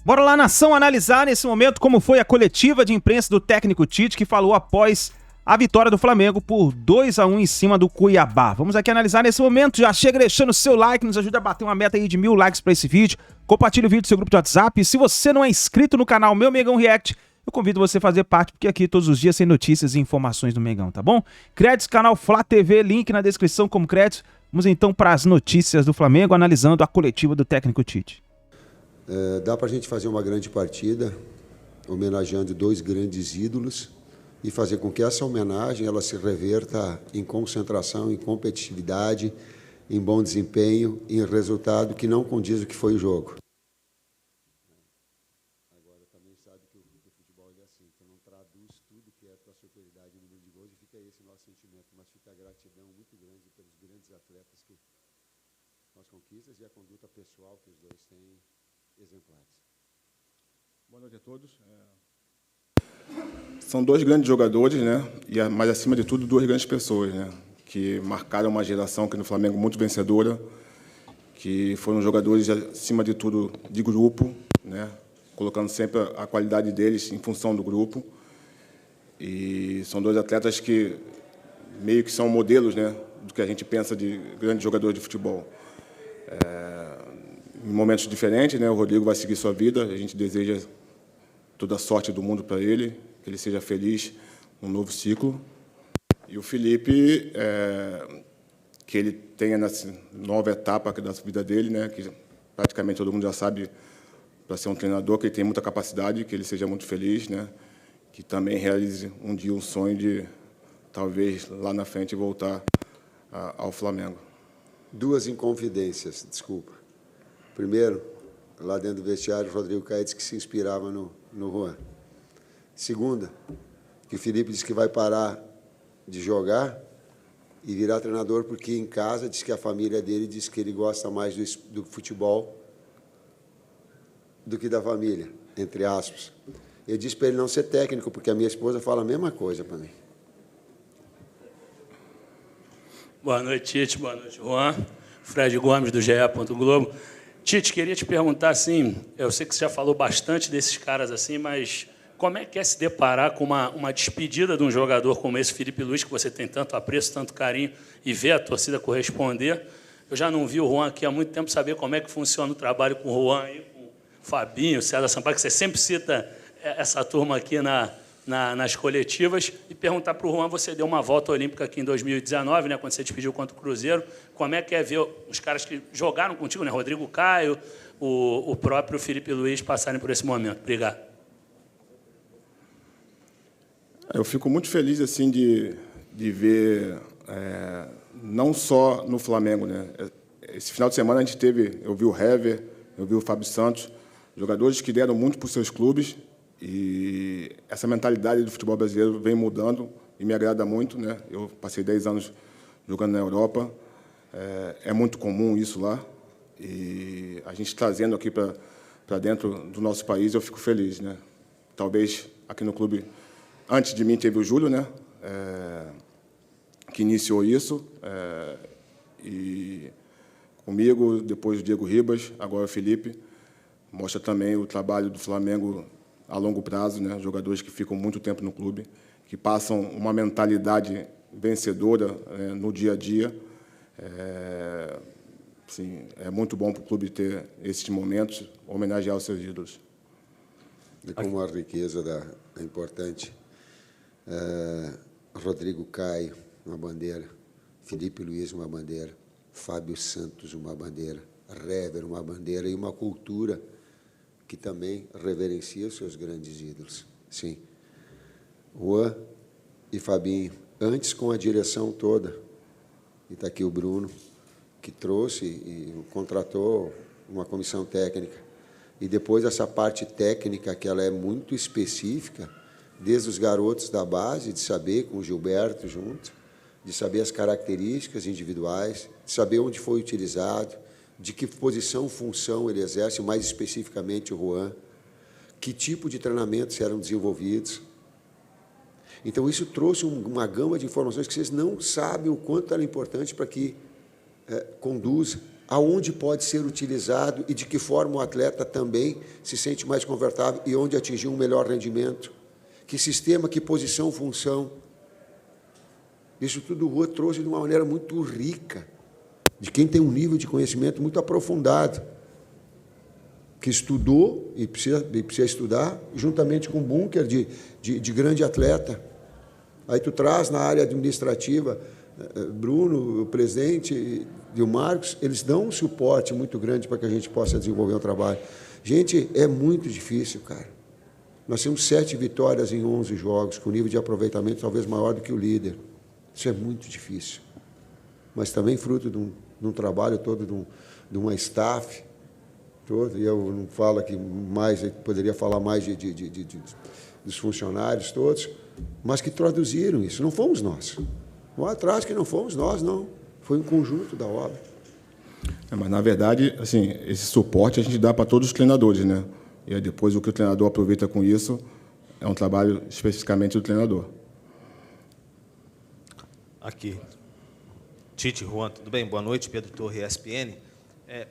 Bora lá, nação, analisar nesse momento como foi a coletiva de imprensa do técnico Tite, que falou após a vitória do Flamengo por 2-1 em cima do Cuiabá. Vamos aqui analisar nesse momento. Já chega deixando o seu like, nos ajuda a bater uma meta aí de 1000 likes para esse vídeo. Compartilhe o vídeo no seu grupo de WhatsApp. E se você não é inscrito no canal Meu Mengão React, eu convido você a fazer parte, porque aqui todos os dias tem notícias e informações do Mengão, tá bom? Créditos, canal Flá TV, link na descrição como créditos. Vamos então para as notícias do Flamengo, analisando a coletiva do técnico Tite. Dá para a gente fazer uma grande partida, homenageando dois grandes ídolos, e fazer com que essa homenagem ela se reverta em concentração, em competitividade, em bom desempenho, em resultado que não condiz o que foi o jogo. Agora, também sabe que o futebol é assim, que não traduz tudo que é para a superioridade no número de gols, e fica esse nosso sentimento, mas fica a gratidão muito grande pelos grandes atletas que nós conquistas e a conduta pessoal que os dois têm exemplares. Boa noite a todos. São dois grandes jogadores, né? Mas, acima de tudo, duas grandes pessoas, né? Que marcaram uma geração aqui no Flamengo muito vencedora, que foram jogadores, acima de tudo, de grupo, né? Colocando sempre a qualidade deles em função do grupo. E são dois atletas que meio que são modelos, né? Do que a gente pensa de grandes jogadores de futebol. Em momentos diferentes, né? O Rodrigo vai seguir sua vida, a gente deseja toda a sorte do mundo para ele, que ele seja feliz num novo ciclo. E o Felipe, que ele tenha nessa nova etapa da vida dele, né? Que praticamente todo mundo já sabe, para ser um treinador, que ele tem muita capacidade, que ele seja muito feliz, né? Que também realize um dia um sonho de, talvez, lá na frente, voltar ao Flamengo. Duas inconfidências, desculpa. Primeiro, lá dentro do vestiário, o Rodrigo Caio disse que se inspirava no Juan. Segunda, que o Felipe disse que vai parar de jogar e virar treinador, porque em casa diz que a família dele diz que ele gosta mais do futebol do que da família, entre aspas. Eu disse para ele não ser técnico, porque a minha esposa fala a mesma coisa para mim. Boa noite, Tite. Boa noite, Juan. Fred Gomes, do GE. Globo. Tite, queria te perguntar, assim, eu sei que você já falou bastante desses caras, assim, mas como é que é se deparar com uma despedida de um jogador como esse, Felipe Luiz, que você tem tanto apreço, tanto carinho, e ver a torcida corresponder? Eu já não vi o Juan aqui há muito tempo, saber como é que funciona o trabalho com o Juan, aí, com o Fabinho, o César Sampaio, que você sempre cita essa turma aqui nas coletivas, e perguntar para o Juan, você deu uma volta olímpica aqui em 2019, né, quando você despediu contra o Cruzeiro, como é que é ver os caras que jogaram contigo, né, Rodrigo Caio, o próprio Felipe Luiz, passarem por esse momento? Obrigado. Eu fico muito feliz assim de ver, não só no Flamengo, né? Esse final de semana a gente eu vi o Hever, eu vi o Fábio Santos, jogadores que deram muito para os seus clubes, e essa mentalidade do futebol brasileiro vem mudando e me agrada muito, né? Eu passei 10 anos jogando na Europa, é muito comum isso lá, e a gente trazendo aqui para dentro do nosso país, eu fico feliz, né? Talvez aqui no clube, antes de mim teve o Júlio, né? Que iniciou isso, e comigo, depois o Diego Ribas, agora o Felipe, mostra também o trabalho do Flamengo a longo prazo, né? Jogadores que ficam muito tempo no clube, que passam uma mentalidade vencedora no dia a dia. Sim, é muito bom para o clube ter esses momentos, homenagear os seus ídolos. E como a riqueza é importante, Rodrigo Caio, uma bandeira, Felipe Luiz, uma bandeira, Fábio Santos, uma bandeira, Hever, uma bandeira, e uma cultura que também reverencia os seus grandes ídolos. Sim. Juan e Fabinho, antes com a direção toda, e está aqui o Bruno, que trouxe e contratou uma comissão técnica, e depois essa parte técnica, que ela é muito específica, desde os garotos da base, de saber, com o Gilberto junto, de saber as características individuais, de saber onde foi utilizado, de que posição, função ele exerce, mais especificamente o Juan, que tipo de treinamentos eram desenvolvidos. Então, isso trouxe uma gama de informações que vocês não sabem o quanto ela é importante para que conduza aonde pode ser utilizado e de que forma o atleta também se sente mais confortável e onde atingir um melhor rendimento. Que sistema, que posição, função. Isso tudo o Rua trouxe de uma maneira muito rica, de quem tem um nível de conhecimento muito aprofundado, que estudou e precisa estudar, juntamente com um bunker de grande atleta. Aí tu traz na área administrativa, Bruno, o presidente e o Marcos, eles dão um suporte muito grande para que a gente possa desenvolver um trabalho. Gente, é muito difícil, cara. Nós temos 7 vitórias em 11 jogos, com nível de aproveitamento talvez maior do que o líder. Isso é muito difícil. Mas também fruto de um trabalho todo, de uma staff todo, e eu não falo aqui mais, eu poderia falar mais dos funcionários todos, mas que traduziram isso. Não fomos nós. Lá atrás que não fomos nós, não. Foi um conjunto da obra. Mas, na verdade, assim, esse suporte a gente dá para todos os treinadores, né? E aí depois o que o treinador aproveita com isso é um trabalho especificamente do treinador. Aqui. Tite, Juan, tudo bem? Boa noite, Pedro Torre, ESPN.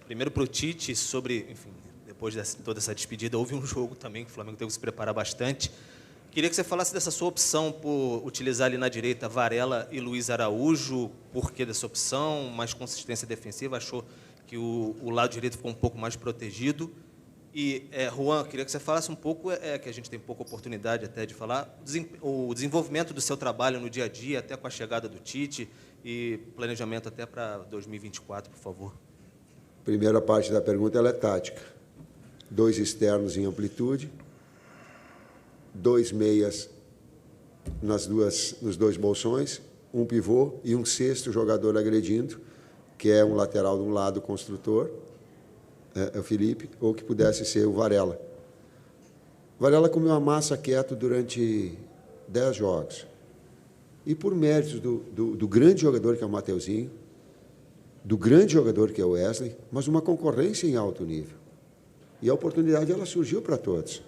Primeiro para o Tite, sobre, enfim, depois de toda essa despedida, houve um jogo também que o Flamengo teve que se preparar bastante. Queria que você falasse dessa sua opção por utilizar ali na direita Varela e Luiz Araújo. Por que dessa opção? Mais consistência defensiva? Achou que o lado direito ficou um pouco mais protegido? E, Juan, queria que você falasse um pouco, que a gente tem pouca oportunidade até de falar, o desenvolvimento do seu trabalho no dia a dia, até com a chegada do Tite, e planejamento até para 2024, por favor. Primeira parte da pergunta, ela é tática. 2 externos em amplitude, 2 meias nos 2 bolsões, um pivô e um sexto jogador agredindo, que é um lateral de um lado construtor, o Felipe, ou que pudesse ser o Varela. Varela comeu a massa quieto durante 10 jogos. E por méritos do grande jogador que é o Mateuzinho, do grande jogador que é o Wesley, mas uma concorrência em alto nível. E a oportunidade ela surgiu para todos.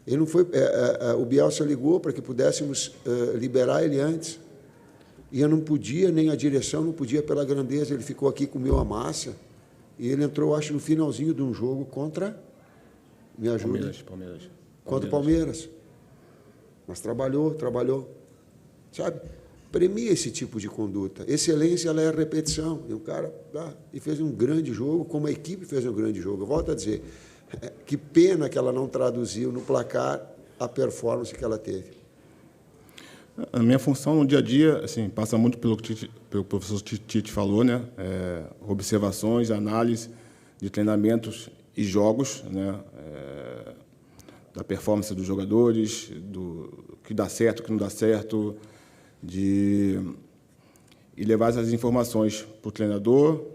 Ele não foi, o Bielsa ligou para que pudéssemos liberar ele antes. E eu não podia, nem a direção não podia pela grandeza. Ele ficou aqui, comeu a massa. E ele entrou, acho, no finalzinho de um jogo contra... Me ajuda. Palmeiras. Contra o Palmeiras. Mas trabalhou. Sabe? Premia esse tipo de conduta. Excelência, ela é a repetição. E o cara e fez um grande jogo, como a equipe fez um grande jogo. Eu volto a dizer, que pena que ela não traduziu no placar a performance que ela teve. A minha função no dia a dia, assim, passa muito pelo que o professor Tite falou, né? Observações, análise de treinamentos e jogos, né? Da performance dos jogadores, do que dá certo, o que não dá certo, e levar essas informações para o treinador,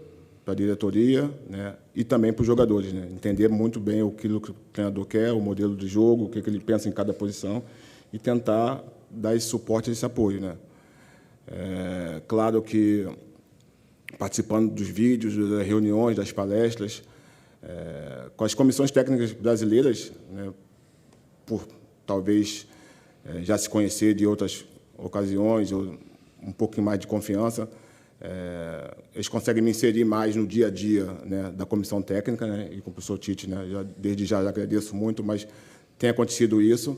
para a diretoria, né? E também para os jogadores, né? Entender muito bem aquilo que o treinador quer, o modelo de jogo, o que ele pensa em cada posição e tentar dar esse suporte, esse apoio, né? Claro que participando dos vídeos, das reuniões, das palestras, com as comissões técnicas brasileiras, né? Por talvez já se conhecer de outras ocasiões, ou um pouco mais de confiança, eles conseguem me inserir mais no dia a dia, né, da comissão técnica, né, e com o professor Tite, né, desde já agradeço muito, mas tem acontecido isso,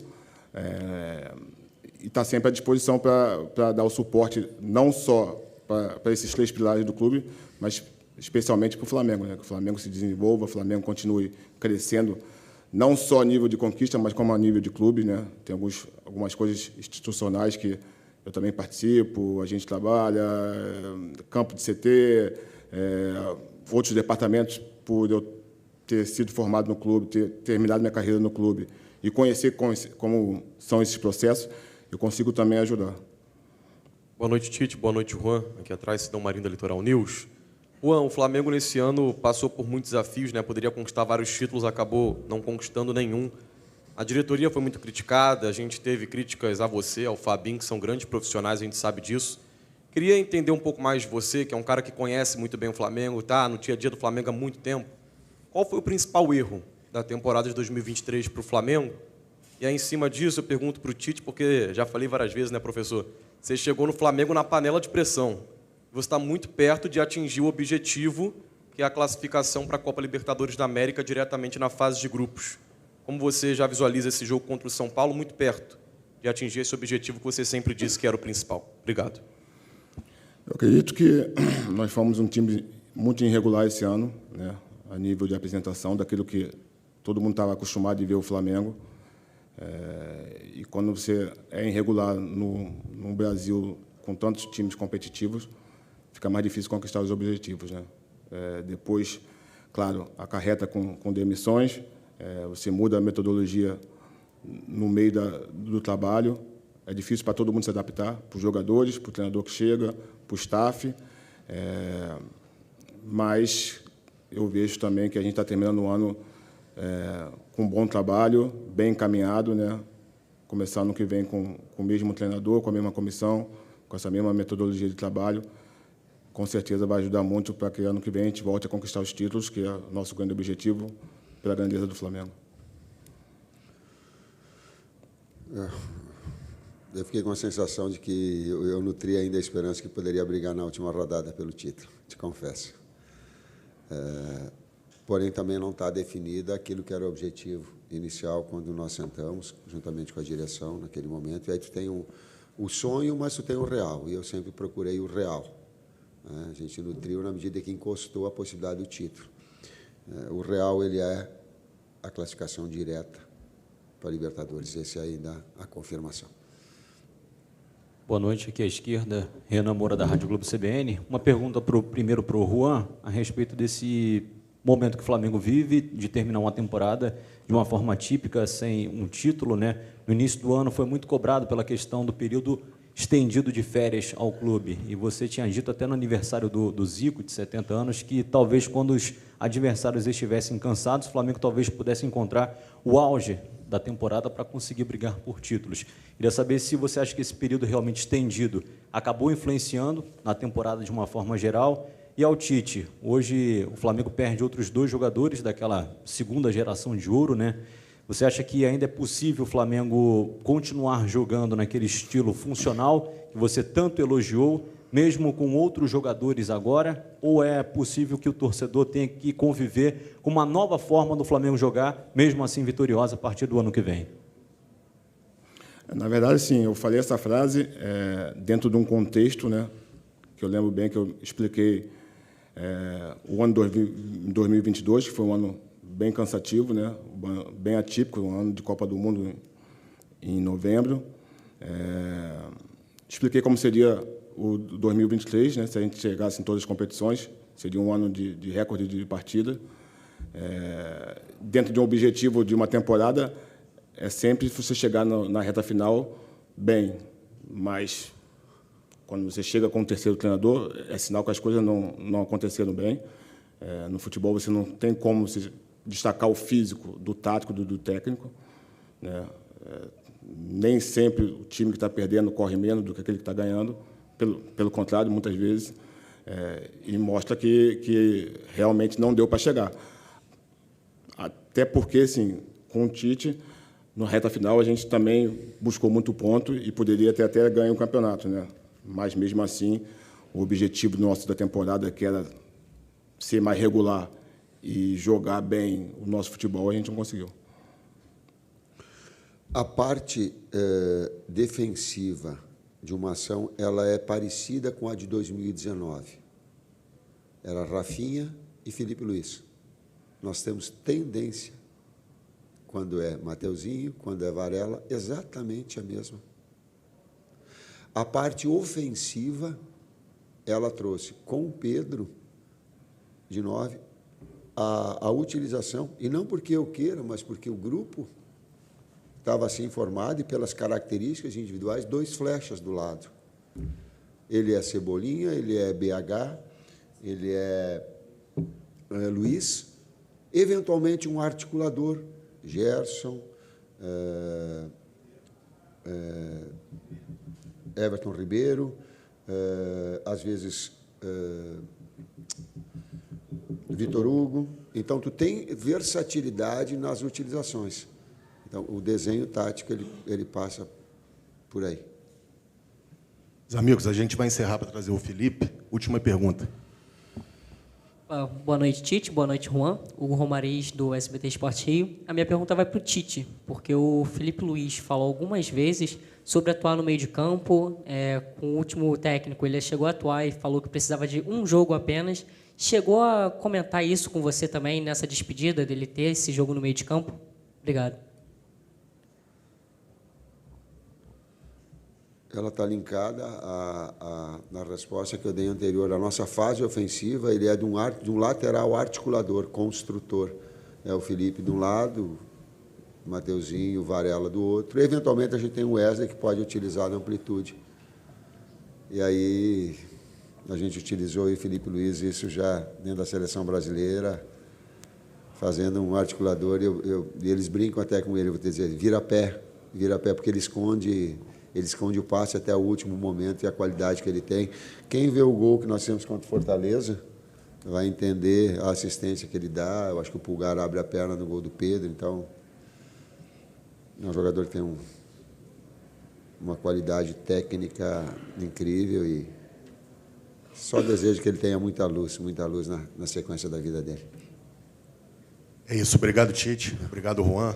e está sempre à disposição para dar o suporte, não só para esses 3 pilares do clube, mas especialmente para o Flamengo, né, que o Flamengo se desenvolva, o Flamengo continue crescendo, não só a nível de conquista, mas como a nível de clube, né. Tem algumas coisas institucionais que eu também participo, a gente trabalha, campo de CT, outros departamentos, por eu ter sido formado no clube, ter terminado minha carreira no clube e conhecer como são esses processos, eu consigo também ajudar. Boa noite, Tite. Boa noite, Juan. Aqui atrás, Sidão Marinho da Litoral News. Juan, o Flamengo nesse ano passou por muitos desafios, né? Poderia conquistar vários títulos, acabou não conquistando nenhum. A diretoria foi muito criticada, a gente teve críticas a você, ao Fabinho, que são grandes profissionais, a gente sabe disso. Queria entender um pouco mais de você, que é um cara que conhece muito bem o Flamengo, tá no dia a dia do Flamengo há muito tempo. Qual foi o principal erro da temporada de 2023 para o Flamengo? E aí, em cima disso, eu pergunto para o Tite, porque já falei várias vezes, né, professor? Você chegou no Flamengo na panela de pressão. Você está muito perto de atingir o objetivo que é a classificação para a Copa Libertadores da América diretamente na fase de grupos. Como você já visualiza esse jogo contra o São Paulo muito perto de atingir esse objetivo que você sempre disse que era o principal? Obrigado. Eu acredito que nós fomos um time muito irregular esse ano, né, a nível de apresentação, daquilo que todo mundo estava acostumado de ver o Flamengo. E quando você é irregular no Brasil, com tantos times competitivos, fica mais difícil conquistar os objetivos, né? Depois, claro, acarreta com demissões, você muda a metodologia no meio do trabalho, é difícil para todo mundo se adaptar, para os jogadores, para o treinador que chega, para o staff, mas eu vejo também que a gente está terminando o ano com um bom trabalho, bem encaminhado, né? Começar ano que vem com o mesmo treinador, com a mesma comissão, com essa mesma metodologia de trabalho, com certeza vai ajudar muito para que ano que vem a gente volte a conquistar os títulos, que é o nosso grande objetivo, pela grandeza do Flamengo. Eu fiquei com a sensação de que eu nutri ainda a esperança que poderia brigar na última rodada pelo título, te confesso. Porém, também não está definida aquilo que era o objetivo inicial quando nós sentamos, juntamente com a direção, naquele momento. E aí tu tem o sonho, mas tu tem o real. E eu sempre procurei o real. A gente nutriu na medida que encostou a possibilidade do título. O real, ele é a classificação direta para a Libertadores. Esse é ainda a confirmação. Boa noite, aqui à esquerda, Renan Moura, da Rádio Globo CBN. Uma pergunta primeiro para o Juan, a respeito desse momento que o Flamengo vive, de terminar uma temporada de uma forma típica, sem um título, né? No início do ano foi muito cobrado pela questão do período estendido de férias ao clube. E você tinha dito até no aniversário do Zico, de 70 anos, que talvez quando os adversários estivessem cansados, o Flamengo talvez pudesse encontrar o auge da temporada para conseguir brigar por títulos. Queria saber se você acha que esse período realmente estendido acabou influenciando na temporada de uma forma geral. E ao Tite, hoje o Flamengo perde outros 2 jogadores daquela segunda geração de ouro, né? Você acha que ainda é possível o Flamengo continuar jogando naquele estilo funcional que você tanto elogiou, mesmo com outros jogadores agora? Ou é possível que o torcedor tenha que conviver com uma nova forma do Flamengo jogar, mesmo assim vitoriosa, a partir do ano que vem? Na verdade, sim, eu falei essa frase dentro de um contexto, né, que eu lembro bem que eu expliquei o ano 2022, que foi um ano bem cansativo, né, bem atípico, um ano de Copa do Mundo em novembro. Expliquei como seria o 2023, né, se a gente chegasse em todas as competições, seria um ano de recorde de partida. Dentro de um objetivo de uma temporada, é sempre você chegar na reta final bem, mas quando você chega com o terceiro treinador, é sinal que as coisas não aconteceram bem. No futebol, você não tem como você destacar o físico do tático, do técnico, né? Nem sempre o time que está perdendo corre menos do que aquele que está ganhando, pelo contrário, muitas vezes, e mostra que realmente não deu para chegar. Até porque, assim, com o Tite, na reta final, a gente também buscou muito ponto e poderia ter até ganho o campeonato, né? Mas, mesmo assim, o objetivo nosso da temporada, que era ser mais regular e jogar bem o nosso futebol, a gente não conseguiu. A parte defensiva de uma ação, ela é parecida com a de 2019. Era Rafinha e Felipe Luiz. Nós temos tendência, quando é Mateuzinho, quando é Varela, exatamente a mesma. A parte ofensiva, ela trouxe com o Pedro, de 9, a utilização, e não porque eu queira, mas porque o grupo estava assim formado e pelas características individuais, 2 flechas do lado. Ele é Cebolinha, ele é BH, ele é Luiz, eventualmente um articulador, Gerson, Everton Ribeiro, às vezes Vitor Hugo. Então, tu tem versatilidade nas utilizações. Então, o desenho tático, ele passa por aí. Meus amigos, a gente vai encerrar para trazer o Felipe. Última pergunta. Boa noite, Tite. Boa noite, Juan. Hugo Romariz, do SBT Esporte Rio. A minha pergunta vai para o Tite, porque o Felipe Luiz falou algumas vezes sobre atuar no meio de campo. Com o último técnico, ele chegou a atuar e falou que precisava de um jogo apenas. Chegou a comentar isso com você também nessa despedida, dele ter esse jogo no meio de campo? Obrigado. Ela está linkada na resposta que eu dei anterior. A nossa fase ofensiva, ele é de um lateral articulador, construtor. É o Felipe de um lado, o Mateuzinho, o Varela do outro. E, eventualmente, a gente tem o Wesley que pode utilizar na amplitude. E aí, a gente utilizou o Felipe Luiz, isso já dentro da seleção brasileira, fazendo um articulador. E eles brincam até com ele, vou dizer, vira pé, porque ele esconde o passe até o último momento e a qualidade que ele tem. Quem vê o gol que nós temos contra o Fortaleza vai entender a assistência que ele dá. Eu acho que o Pulgar abre a perna no gol do Pedro, então é um jogador que tem uma qualidade técnica incrível e só desejo que ele tenha muita luz na sequência da vida dele. É isso, obrigado, Tite, obrigado, Juan.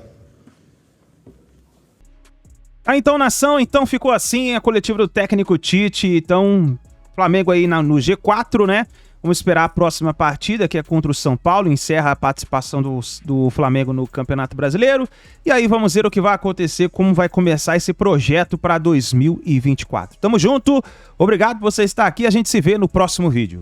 Então, nação, ficou assim a coletiva do técnico Tite. Então, Flamengo aí no G4, né? Vamos esperar a próxima partida, que é contra o São Paulo. Encerra a participação do Flamengo no Campeonato Brasileiro. E aí vamos ver o que vai acontecer, como vai começar esse projeto para 2024. Tamo junto, obrigado por você estar aqui. A gente se vê no próximo vídeo.